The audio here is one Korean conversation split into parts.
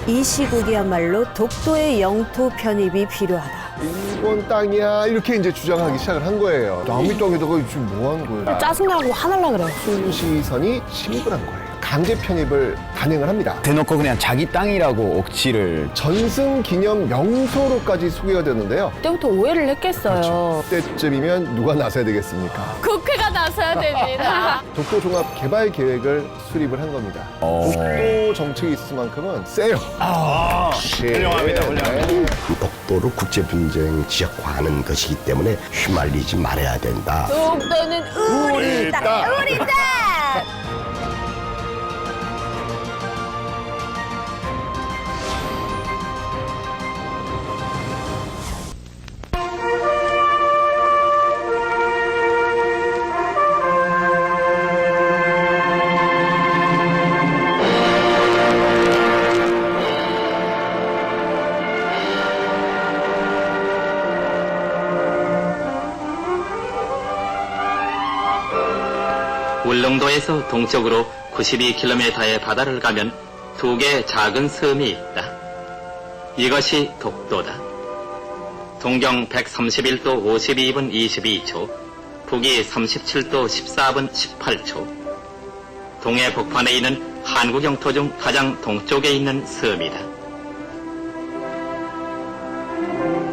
이 시국이야말로 독도의 영토 편입이 필요하다. 일본 땅이야 이렇게 이제 주장하기 시작을 한 거예요. 남의 땅에다가 지금 뭐 하는 거예요? 짜증나고 화날라 그래요. 순시선이 침입을 한 거예요. 강제 편입을 단행을 합니다. 대놓고 그냥 자기 땅이라고 억지를. 전승 기념 명소로까지 소개가 되는데요. 그때부터 오해를 했겠어요. 그때쯤이면 누가 나서야 되겠습니까? 국회가 나서야 됩니다. 독도 종합 개발 계획을 수립을 한 겁니다. 독도 정책이 있을 만큼은 세요. 훌륭합니다, 훌륭합니다. 독도를 국제분쟁 지역화하는 것이기 때문에 휘말리지 말아야 된다. 독도는 우리 땅, 우리 땅! 울릉도에서 동쪽으로 92km의 바다를 가면 두 개의 작은 섬이 있다. 이것이 독도다. 동경 131도 52분 22초, 북위 37도 14분 18초. 동해 북판에 있는 한국 영토 중 가장 동쪽에 있는 섬이다.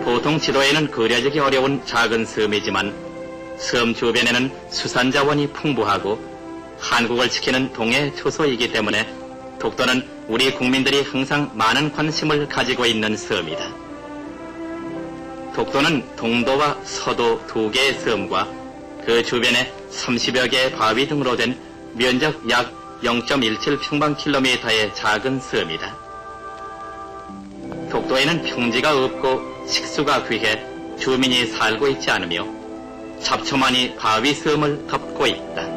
보통 지도에는 그려지기 어려운 작은 섬이지만 섬 주변에는 수산 자원이 풍부하고 한국을 지키는 동해 초소이기 때문에 독도는 우리 국민들이 항상 많은 관심을 가지고 있는 섬이다. 독도는 동도와 서도 두 개의 섬과 그 주변에 30여 개의 바위 등으로 된 면적 약 0.17평방킬로미터의 작은 섬이다. 독도에는 평지가 없고 식수가 귀해 주민이 살고 있지 않으며 잡초만이 바위 섬을 덮고 있다.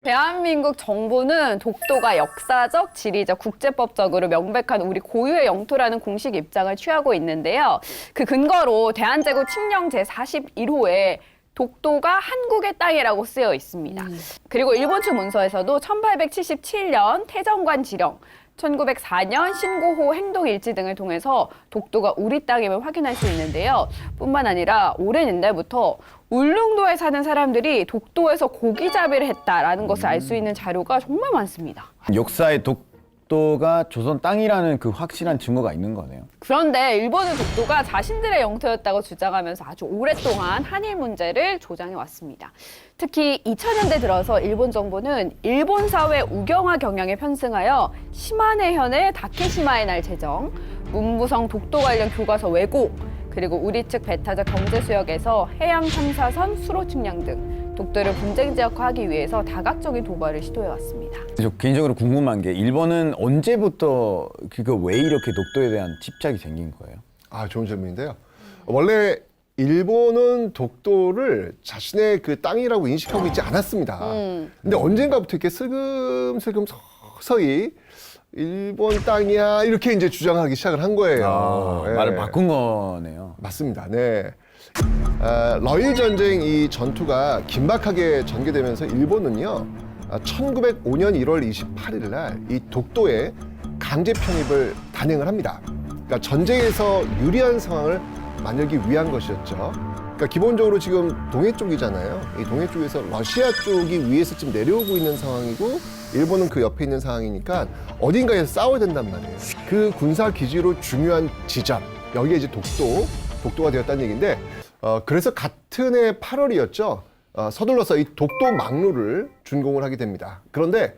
대한민국 정부는 독도가 역사적, 지리적, 국제법적으로 명백한 우리 고유의 영토라는 공식 입장을 취하고 있는데요. 그 근거로 대한제국 칙령 제41호에 독도가 한국의 땅이라고 쓰여 있습니다. 그리고 일본 측 문서에서도 1877년 태정관 지령, 1904년 신고호 행동일지 등을 통해서 독도가 우리 땅임을 확인할 수 있는데요. 뿐만 아니라 오랜 옛날부터 울릉도에 사는 사람들이 독도에서 고기잡이를 했다라는 것을 알 수 있는 자료가 정말 많습니다. 역사에 독도가 조선 땅이라는 그 확실한 증거가 있는 거네요. 그런데 일본은 독도가 자신들의 영토였다고 주장하면서 아주 오랫동안 한일 문제를 조장해 왔습니다. 특히 2000년대 들어서 일본 정부는 일본 사회 우경화 경향에 편승하여 시마네현의 다케시마의 날 제정, 문부성 독도 관련 교과서 왜곡, 그리고 우리 측 배타적 경제수역에서 해양 탐사선 수로 측량 등 독도를 분쟁 지역화하기 위해서 다각적인 도발을 시도해왔습니다. 저 개인적으로 궁금한 게 일본은 언제부터 왜 이렇게 독도에 대한 집착이 생긴 거예요? 아, 좋은 질문인데요. 원래 일본은 독도를 자신의 그 땅이라고 인식하고 있지 않았습니다. 근데 언젠가부터 이렇게 슬금슬금 서서히 일본 땅이야 이렇게 이제 주장하기 시작을 한 거예요. 예. 말을 바꾼 거네요. 맞습니다. 네. 러일 전쟁 이 전투가 긴박하게 전개되면서 일본은요, 1905년 1월 28일 날 이 독도에 강제 편입을 단행을 합니다. 그러니까 전쟁에서 유리한 상황을 만들기 위한 것이었죠. 그러니까 기본적으로 지금 동해 쪽이잖아요. 이 동해 쪽에서 러시아 쪽이 위에서 지금 내려오고 있는 상황이고 일본은 그 옆에 있는 상황이니까 어딘가에서 싸워야 된단 말이에요. 그 군사 기지로 중요한 지점, 여기에 이제 독도가 되었다는 얘기인데, 그래서 같은 해 8월이었죠. 서둘러서 이 독도 막루를 준공을 하게 됩니다. 그런데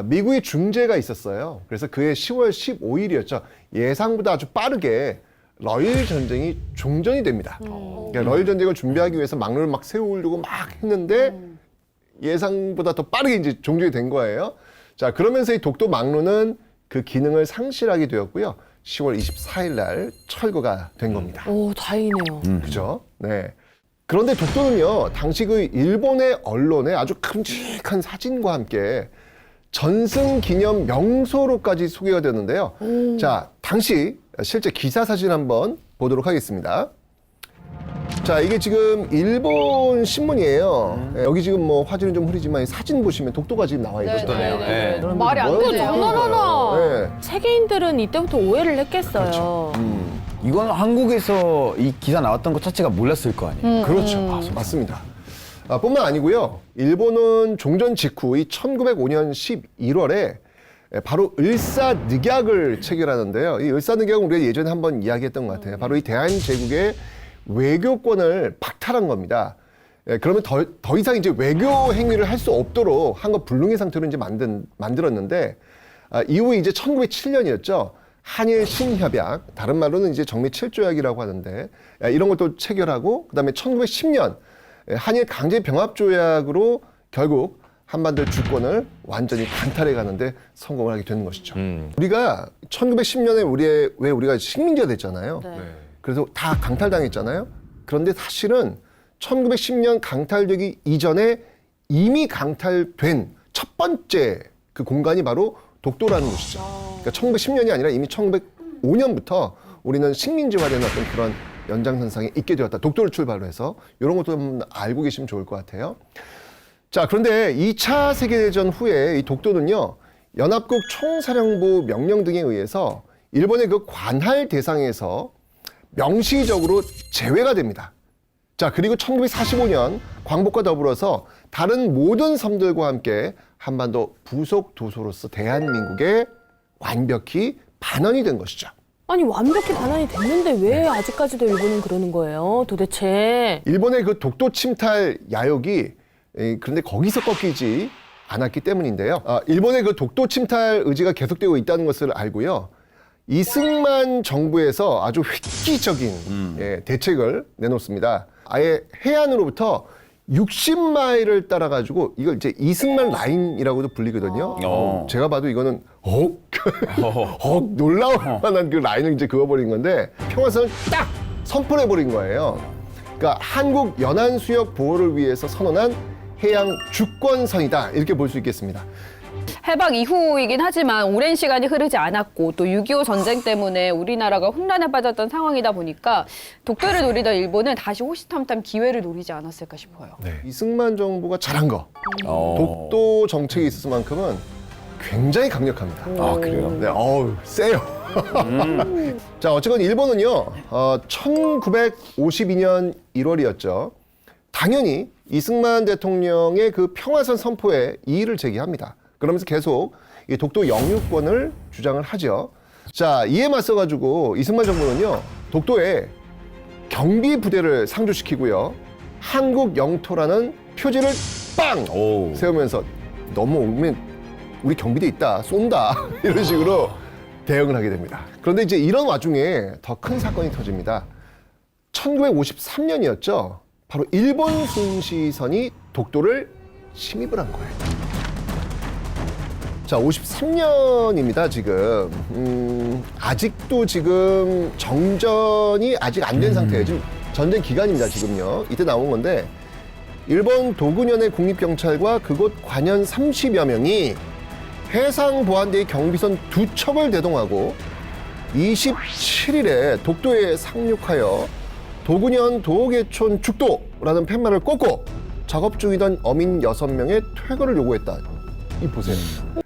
미국의 중재가 있었어요. 그래서 그해 10월 15일이었죠. 예상보다 아주 빠르게 러일 전쟁이 종전이 됩니다. 그러니까 러일 전쟁을 준비하기 위해서 막루를 막 세우려고 막 했는데 예상보다 더 빠르게 이제 종전이 된 거예요. 자, 그러면서 이 독도 막루는 그 기능을 상실하게 되었고요. 10월 24일 날 철거가 된 겁니다. 오, 다행이네요. 그죠? 네. 그런데 독도는요, 당시 그 일본의 언론에 아주 큼직한 사진과 함께 전승 기념 명소로까지 소개가 되는데요. 자, 당시 실제 기사 사진 한번 보도록 하겠습니다. 자, 이게 지금 일본 신문이에요. 여기 지금 뭐 화질은 좀 흐리지만 이 사진 보시면 독도가 지금 나와 있거든요. 네. 말이 안 뭐야? 되네요. 장난하나. 네. 세계인들은 이때부터 오해를 했겠어요. 이건 한국에서 이 기사 나왔던 것 자체가 몰랐을 거 아니에요. 그렇죠. 맞습니다. 뿐만 아니고요. 일본은 종전 직후 이 1905년 11월에 바로 을사늑약을 체결하는데요. 이 을사늑약은 우리가 예전에 한번 이야기했던 것 같아요. 바로 이 대한제국의 외교권을 박탈한 겁니다. 그러면 더 이상 이제 외교 행위를 할 수 없도록 한국 불능의 상태로 이제 만들었는데, 이후에 이제 1907년이었죠. 한일 신협약, 다른 말로는 이제 정미 7조약이라고 하는데, 이런 것도 체결하고, 그 다음에 1910년 한일 강제 병합 조약으로 결국 한반도 주권을 완전히 강탈해 가는데 성공을 하게 되는 것이죠. 우리가 1910년에 왜 우리가 식민지가 됐잖아요. 그래서 다 강탈당했잖아요. 그런데 사실은 1910년 강탈되기 이전에 이미 강탈된 첫 번째 그 공간이 바로 독도라는 곳이죠. 그러니까 1910년이 아니라 이미 1905년부터 우리는 식민지화되는 어떤 그런 연장선상에 있게 되었다. 독도를 출발로 해서 이런 것도 한번 알고 계시면 좋을 것 같아요. 자, 그런데 2차 세계대전 후에 이 독도는요, 연합국 총사령부 명령 등에 의해서 일본의 그 관할 대상에서 명시적으로 제외가 됩니다. 자, 그리고 1945년 광복과 더불어서 다른 모든 섬들과 함께 한반도 부속 도서로서 대한민국에 완벽히 반환이 된 것이죠. 아니 완벽히 반환이 됐는데 왜 아직까지도 일본은 그러는 거예요? 도대체. 일본의 그 독도 침탈 야욕이 그런데 거기서 꺾이지 않았기 때문인데요. 일본의 그 독도 침탈 의지가 계속되고 있다는 것을 알고요. 이승만 정부에서 아주 획기적인 대책을 내놓습니다. 아예 해안으로부터 60마일을 따라가지고 이걸 이제 이승만 라인이라고도 불리거든요. 제가 봐도 이거는 놀라울 만한 그 라인을 이제 그어버린 건데 평화선을 딱 선포해버린 거예요. 그러니까 한국 연안 수역 보호를 위해서 선언한 해양 주권선이다 이렇게 볼 수 있겠습니다. 해방 이후이긴 하지만 오랜 시간이 흐르지 않았고 또 6.25 전쟁 때문에 우리나라가 혼란에 빠졌던 상황이다 보니까 독도를 노리던 일본은 다시 호시탐탐 기회를 노리지 않았을까 싶어요. 이승만 정부가 잘한 거. 독도 정책에 있었만큼은 굉장히 강력합니다. 아, 그래요? 네, 세요. 자, 어쨌건 일본은요, 1952년 1월이었죠. 당연히 이승만 대통령의 그 평화선 선포에 이의를 제기합니다. 그러면서 계속 이 독도 영유권을 주장을 하죠. 자, 이에 맞서가지고 이승만 정부는요, 독도에 경비 부대를 상주시키고요, 한국 영토라는 표지를 빵 세우면서 넘어오면 우리 경비대 있다, 쏜다 이런 식으로 대응을 하게 됩니다. 그런데 이제 이런 와중에 더 큰 사건이 터집니다. 1953년이었죠. 바로 일본 순시선이 독도를 침입을 한 거예요. 자, 53년입니다, 지금. 아직도 지금 정전이 아직 안 된 상태예요. 지금 전쟁 기간입니다, 지금요. 이때 나온 건데, 일본 도군현의 국립경찰과 그곳 관현 30여 명이 해상보안대의 경비선 2척을 대동하고 27일에 독도에 상륙하여 도군현 도계촌 죽도라는 팻말을 꽂고 작업 중이던 어민 6명의 퇴거를 요구했다. 이 보세요.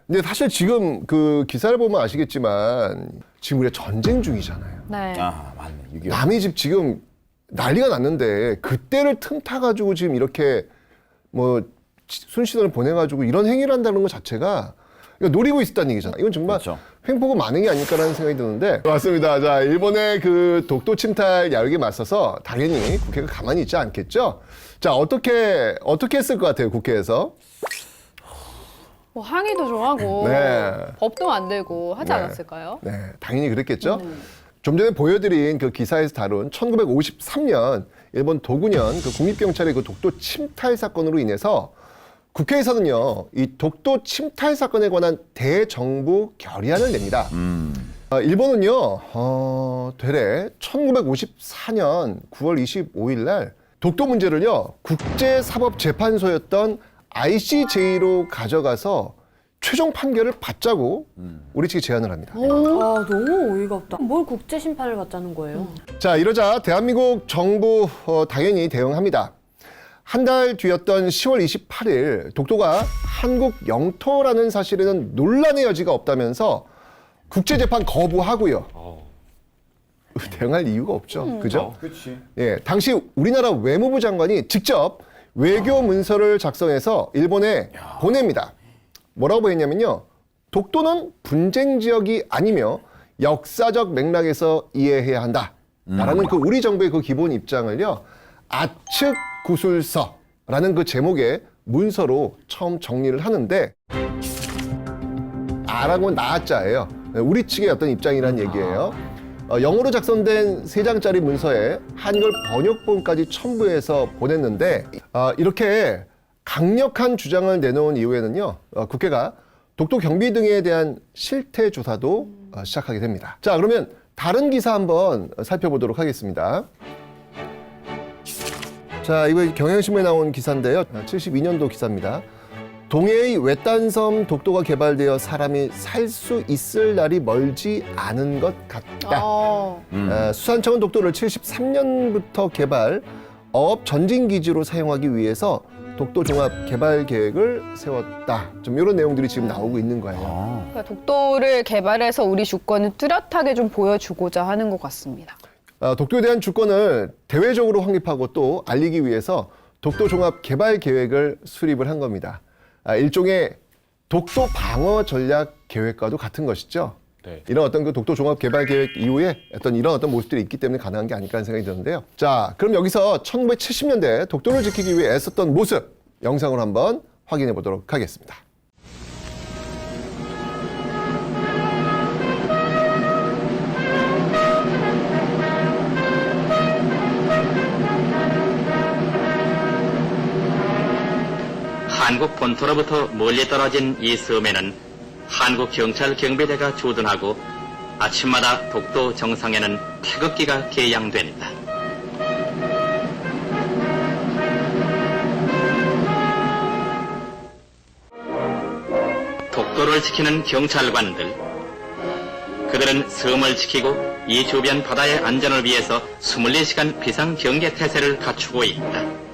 근데 사실 지금 그 기사를 보면 아시겠지만 지금 우리가 전쟁 중이잖아요. 네. 아, 맞네. 6.25. 남의 집 지금 난리가 났는데 그때를 틈타가지고 지금 이렇게 뭐 순시선을 보내가지고 이런 행위를 한다는 것 자체가 그러니까 노리고 있었다는 얘기잖아. 이건 정말 그렇죠. 횡포고 만행이 아닐까라는 생각이 드는데 맞습니다. 자, 일본의 그 독도 침탈 야욕에 맞서서 당연히 국회가 가만히 있지 않겠죠. 자, 어떻게 했을 것 같아요, 국회에서? 뭐 항의도 좀 하고 네. 법도 만들고 하지 않았을까요? 네, 당연히 그랬겠죠. 좀 전에 보여드린 그 기사에서 다룬 1953년 일본 도군현 그 국립경찰의 그 독도 침탈 사건으로 인해서 국회에서는요, 이 독도 침탈 사건에 관한 대정부 결의안을 냅니다. 일본은요, 되레 1954년 9월 25일 날 독도 문제를요, 국제사법재판소였던 ICJ로 가져가서 최종 판결을 받자고 우리 측이 제안을 합니다. 아, 너무 어이가 없다. 뭘 국제 심판을 받자는 거예요? 자, 이러자 대한민국 정부 당연히 대응합니다. 한 달 뒤였던 10월 28일 독도가 한국 영토라는 사실에는 논란의 여지가 없다면서 국제재판 거부하고요. 대응할 이유가 없죠. 그죠? 그렇지. 예, 당시 우리나라 외무부 장관이 직접 외교 문서를 작성해서 일본에 보냅니다. 뭐라고 했냐면요. 독도는 분쟁 지역이 아니며 역사적 맥락에서 이해해야 한다. 라는 그 우리 정부의 그 기본 입장을요. 아측 구술서라는 그 제목의 문서로 처음 정리를 하는데 아라고 나자예요. 우리 측의 어떤 입장이란 얘기예요. 영어로 작성된 3장짜리 문서에 한글 번역본까지 첨부해서 보냈는데 이렇게 강력한 주장을 내놓은 이후에는요. 국회가 독도 경비 등에 대한 실태 조사도 시작하게 됩니다. 자, 그러면 다른 기사 한번 살펴보도록 하겠습니다. 자, 이거 경향신문에 나온 기사인데요. 72년도 기사입니다. 동해의 외딴섬 독도가 개발되어 사람이 살 수 있을 날이 멀지 않은 것 같다. 수산청은 독도를 73년부터 개발, 어업 전진기지로 사용하기 위해서 독도 종합 개발 계획을 세웠다. 좀 이런 내용들이 지금 나오고 있는 거예요. 그러니까 독도를 개발해서 우리 주권을 뚜렷하게 좀 보여주고자 하는 것 같습니다. 독도에 대한 주권을 대외적으로 확립하고 또 알리기 위해서 독도 종합 개발 계획을 수립을 한 겁니다. 일종의 독도 방어 전략 계획과도 같은 것이죠. 네. 이런 어떤 그 독도 종합 개발 계획 이후에 이런 어떤 모습들이 있기 때문에 가능한 게 아닐까 하는 생각이 드는데요. 자, 그럼 여기서 1970년대 독도를 지키기 위해 애썼던 모습 영상으로 한번 확인해 보도록 하겠습니다. 한국 본토로부터 멀리 떨어진 이 섬에는 한국 경찰 경비대가 주둔하고 아침마다 독도 정상에는 태극기가 개양됩니다. 독도를 지키는 경찰관들, 그들은 섬을 지키고 이 주변 바다의 안전을 위해서 24시간 비상경계 태세를 갖추고 있다.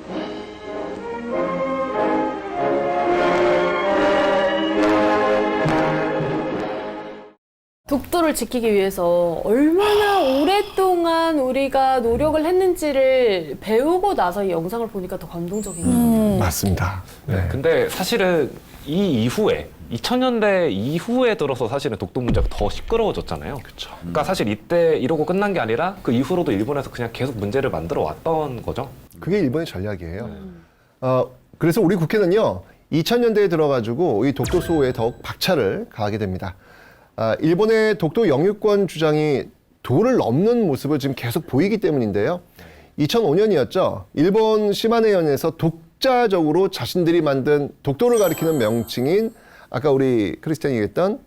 독도를 지키기 위해서 얼마나 오랫동안 우리가 노력을 했는지를 배우고 나서 이 영상을 보니까 더 감동적인 것 같아요. 맞습니다. 네. 근데 사실은 이 이후에 2000년대 이후에 들어서 사실은 독도 문제가 더 시끄러워졌잖아요. 그렇죠. 그러니까 사실 이때 이러고 끝난 게 아니라 그 이후로도 일본에서 그냥 계속 문제를 만들어 왔던 거죠. 그게 일본의 전략이에요. 그래서 우리 국회는요, 2000년대에 들어가지고 이 독도 수호에 더욱 박차를 가하게 됩니다. 일본의 독도 영유권 주장이 도를 넘는 모습을 지금 계속 보이기 때문인데요. 2005년이었죠. 일본 시마네현에서 독자적으로 자신들이 만든 독도를 가리키는 명칭인 아까 우리 크리스찬이 얘기했던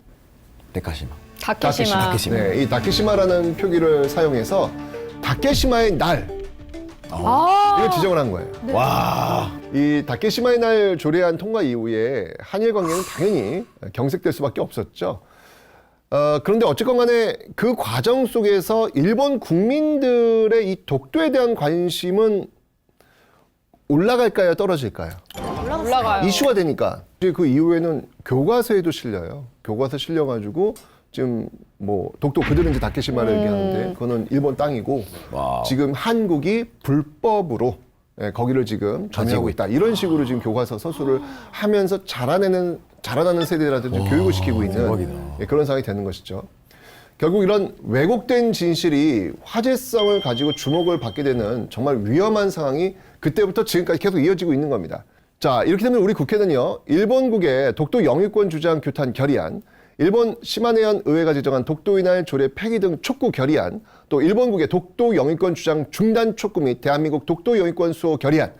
데카시마. 다케시마. 네, 이 다케시마라는 표기를 사용해서 다케시마의 날 이걸 지정을 한 거예요. 와. 이 다케시마의 날 조례안 통과 이후에 한일 관계는 당연히 경색될 수밖에 없었죠. 그런데 어쨌건 간에 그 과정 속에서 일본 국민들의 이 독도에 대한 관심은 올라갈까요? 떨어질까요? 올라가요. 이슈가 되니까 이제 그 이후에는 교과서에도 실려요. 교과서 실려가지고 지금 뭐 독도 그들은 이제 다케시마를 얘기하는데 그거는 일본 땅이고 와우. 지금 한국이 불법으로 거기를 지금 점유하고 있다. 이런 식으로 지금 교과서 서술을 하면서 자라나는 세대들한테 좀 교육을 시키고 있는 대박이다. 그런 상황이 되는 것이죠. 결국 이런 왜곡된 진실이 화제성을 가지고 주목을 받게 되는 정말 위험한 상황이 그때부터 지금까지 계속 이어지고 있는 겁니다. 자, 이렇게 되면 우리 국회는요, 일본국의 독도 영유권 주장 규탄 결의안, 일본 시마네현 의회가 지정한 독도의 날 조례 폐기 등 촉구 결의안, 또 일본국의 독도 영유권 주장 중단 촉구 및 대한민국 독도 영유권 수호 결의안,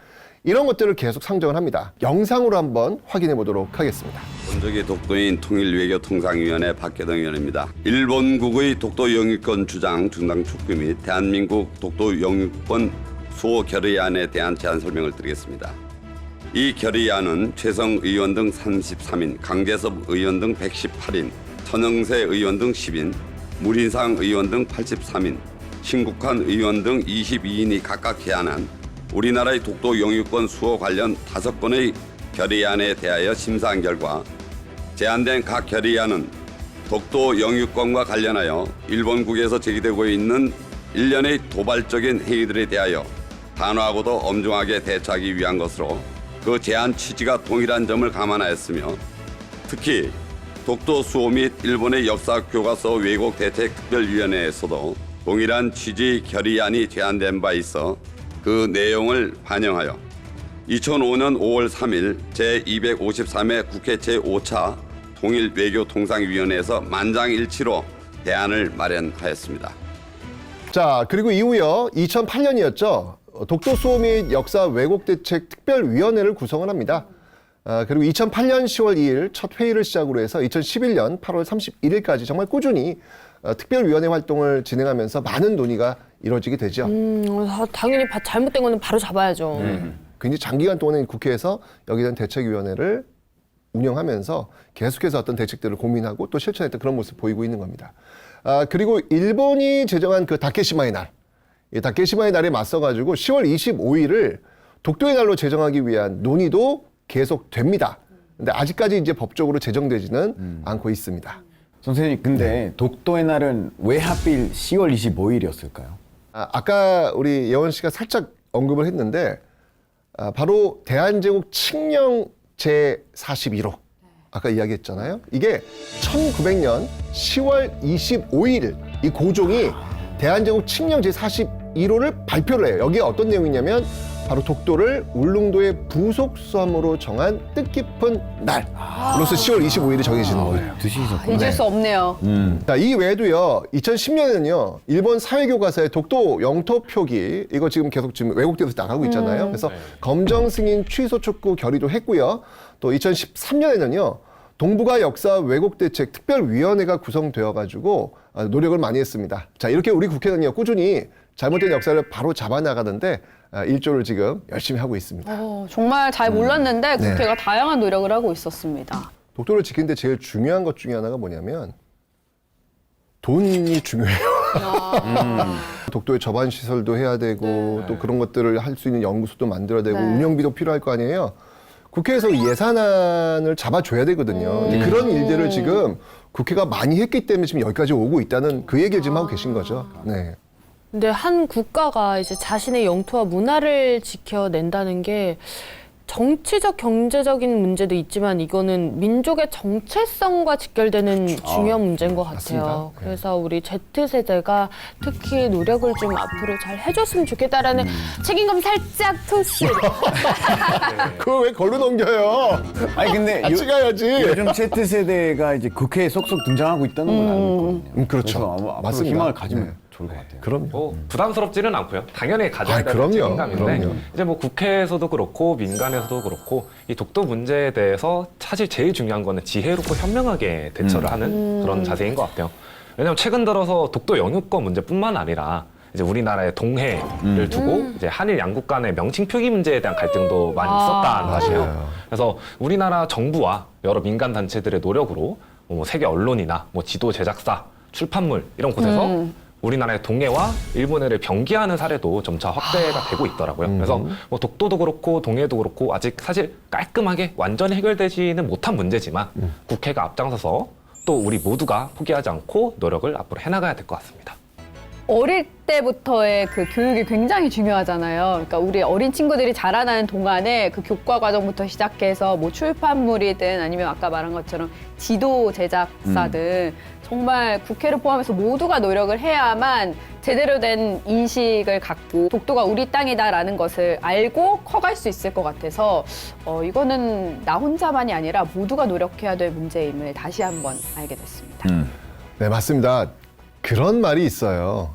이런 것들을 계속 상정을 합니다. 영상으로 한번 확인해 보도록 하겠습니다. 본적의 독도인 통일외교통상위원회 박계동 의원입니다. 일본국의 독도 영유권 주장 중단 촉구 및 대한민국 독도 영유권 수호 결의안에 대한 제안 설명을 드리겠습니다. 이 결의안은 최성 의원 등 33인, 강재섭 의원 등 118인, 천영세 의원 등 10인, 문인상 의원 등 83인, 신국환 의원 등 22인이 각각 제안한 우리나라의 독도 영유권 수호 관련 5건의 결의안에 대하여 심사한 결과 제안된 각 결의안은 독도 영유권과 관련하여 일본국에서 제기되고 있는 일련의 도발적인 행위들에 대하여 단호하고도 엄중하게 대처하기 위한 것으로 그 제안 취지가 동일한 점을 감안하였으며 특히 독도 수호 및 일본의 역사 교과서 왜곡 대책 특별위원회에서도 동일한 취지 결의안이 제안된 바 있어 그 내용을 반영하여 2005년 5월 3일 제253회 국회 제5차 통일외교통상위원회에서 만장일치로 대안을 마련하였습니다. 자, 그리고 이후요. 2008년이었죠. 독도 수호 및 역사 왜곡 대책 특별위원회를 구성을 합니다. 그리고 2008년 10월 2일 첫 회의를 시작으로 해서 2011년 8월 31일까지 정말 꾸준히 특별위원회 활동을 진행하면서 많은 논의가 이루어지게 되죠. 당연히 잘못된 거는 바로 잡아야죠. 굉장히 장기간 동안에 국회에서 여기에 대한 대책위원회를 운영하면서 계속해서 어떤 대책들을 고민하고 또 실천했던 그런 모습을 보이고 있는 겁니다. 그리고 일본이 제정한 그 다케시마의 날, 이 다케시마의 날에 맞서가지고 10월 25일을 독도의 날로 제정하기 위한 논의도 계속됩니다. 근데 아직까지 이제 법적으로 제정되지는 않고 있습니다. 선생님, 근데 독도의 날은 왜 하필 10월 25일이었을까요? 아까 우리 예원 씨가 살짝 언급을 했는데 바로 대한제국 칙령 제41호 아까 이야기했잖아요. 이게 1900년 10월 25일 이 고종이 대한제국 칙령 제41호를 발표를 해요. 여기에 어떤 내용이냐면 바로 독도를 울릉도의 부속 수함으로 정한 뜻깊은 날로서 10월 25일이 정해지는 거예요. 잊을 수 없네요. 자, 이 외에도요, 2010년에는요, 일본 사회교과서의 독도 영토 표기, 이거 지금 계속 지금 왜곡돼서 나가고 있잖아요. 그래서 검정 승인 취소 촉구 결의도 했고요. 또 2013년에는요, 동북아 역사 왜곡 대책 특별위원회가 구성되어가지고 노력을 많이 했습니다. 자, 이렇게 우리 국회는요, 꾸준히 잘못된 역사를 바로 잡아나가는데 일조를 지금 열심히 하고 있습니다. 정말 잘 몰랐는데 국회가 다양한 노력을 하고 있었습니다. 독도를 지키는데 제일 중요한 것 중에 하나가 뭐냐면 돈이 중요해요. 독도에 저반 시설도 해야 되고 또 그런 것들을 할 수 있는 연구소도 만들어야 되고 운영비도 필요할 거 아니에요. 국회에서 예산안을 잡아줘야 되거든요. 이제 그런 일들을 지금 국회가 많이 했기 때문에 지금 여기까지 오고 있다는 그 얘기를 지금 하고 계신 거죠. 네. 근데 한 국가가 이제 자신의 영토와 문화를 지켜낸다는 게 정치적, 경제적인 문제도 있지만 이거는 민족의 정체성과 직결되는 중요한 문제인 것 같아요. 맞습니다. 그래서 우리 Z세대가 특히 노력을 좀 앞으로 잘 해줬으면 좋겠다라는 책임감 살짝 토시. 그걸 왜 걸로 넘겨요? 아니 근데 같이 가야지. 요즘 Z세대가 이제 국회에 속속 등장하고 있다는 걸 알고 있거든요. 그렇죠. 그래서 앞으로 맞습니다. 희망을 가지면 네. 좋을 것 같아요. 그럼요. 부담스럽지는 않고요. 당연히 가져야 되는 그럼요. 책임감인데 그럼요. 이제 뭐 국회에서도 그렇고 민간에서도 그렇고 이 독도 문제에 대해서 사실 제일 중요한 거는 지혜롭고 현명하게 대처를 하는 그런 자세인 것 같아요. 왜냐하면 최근 들어서 독도 영유권 문제뿐만 아니라 이제 우리나라의 동해를 두고 이제 한일 양국 간의 명칭 표기 문제에 대한 갈등도 많이 있었다는 것이에요. 맞아요. 그래서 우리나라 정부와 여러 민간 단체들의 노력으로 뭐 세계 언론이나 뭐 지도 제작사, 출판물 이런 곳에서 우리나라의 동해와 일본해를 병기하는 사례도 점차 확대가 되고 있더라고요. 그래서 뭐 독도도 그렇고 동해도 그렇고 아직 사실 깔끔하게 완전히 해결되지는 못한 문제지만 국회가 앞장서서 또 우리 모두가 포기하지 않고 노력을 앞으로 해나가야 될 것 같습니다. 어릴 때부터의 그 교육이 굉장히 중요하잖아요. 그러니까 우리 어린 친구들이 자라나는 동안에 그 교과 과정부터 시작해서 뭐 출판물이든 아니면 아까 말한 것처럼 지도 제작사든 정말 국회를 포함해서 모두가 노력을 해야만 제대로 된 인식을 갖고 독도가 우리 땅이다라는 것을 알고 커갈 수 있을 것 같아서 이거는 나 혼자만이 아니라 모두가 노력해야 될 문제임을 다시 한번 알게 됐습니다. 네, 맞습니다. 그런 말이 있어요.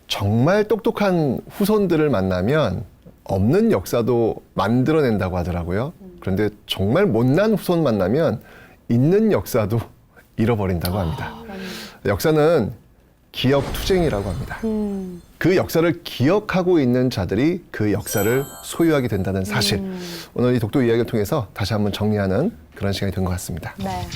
정말 똑똑한 후손들을 만나면 없는 역사도 만들어낸다고 하더라고요. 그런데 정말 못난 후손 만나면 있는 역사도 잃어버린다고 합니다. 역사는 기억투쟁이라고 합니다. 그 역사를 기억하고 있는 자들이 그 역사를 소유하게 된다는 사실. 오늘 이 독도 이야기를 통해서 다시 한번 정리하는 그런 시간이 된 것 같습니다. 네.